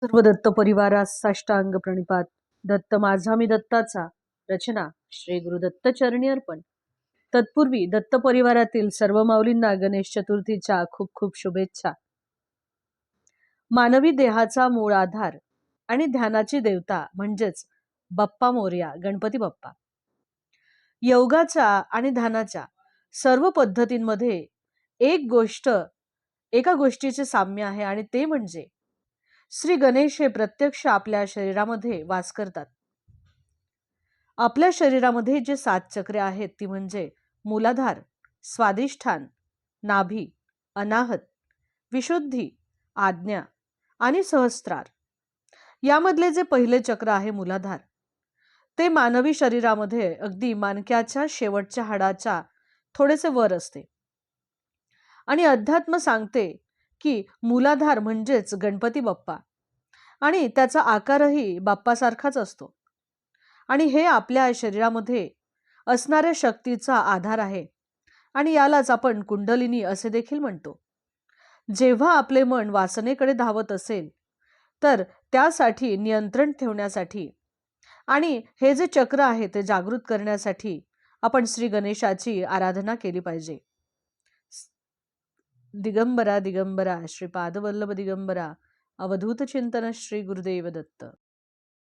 सर्व दत्त परिवारास साष्टांग प्रणिपात. दत्त माझा मी दत्ताचा. रचना श्री गुरुदत्त चरणी अर्पण. तत्पूर्वी दत्त परिवारातील सर्व माऊलींना गणेश चतुर्थीच्या खूप खूप शुभेच्छा. मानवी देहाचा मूळ आधार आणि ध्यानाची देवता म्हणजेच बाप्पा मोरया गणपती बाप्पा. योगाच्या आणि ध्यानाच्या सर्व पद्धतींमध्ये एका गोष्टीचे साम्य आहे आणि ते म्हणजे श्री गणेश हे प्रत्यक्ष आपल्या शरीरामध्ये वास करतात. आपल्या शरीरामध्ये जे 7 चक्रे आहेत ती म्हणजे मूलाधार, स्वादिष्ठान, नाभी, अनाहत, विशुद्धी, आज्ञा आणि सहस्त्रार. यामधले जे पहिले चक्र आहे मूलाधार, ते मानवी शरीरामध्ये अगदी मानक्याच्या शेवटच्या हाडाच्या थोडेसे वर असते. आणि अध्यात्म सांगते की मूलाधार म्हणजेच गणपती बाप्पा आणि त्याचा आकारही बाप्पासारखाच असतो. आणि हे आपल्या शरीरामध्ये असणाऱ्या शक्तीचा आधार आहे आणि यालाच आपण कुंडलिनी असे देखील म्हणतो. जेव्हा आपले मन वासनेकडे धावत असेल तर त्यासाठी नियंत्रण ठेवण्यासाठी आणि हे जे चक्र आहे ते जागृत करण्यासाठी आपण श्री गणेशाची आराधना केली पाहिजे. दिगंबरा दिगंबरा श्रीपादवल्लभ दिगंबरा अवधूत चिंतन श्री गुरुदेव दत्त.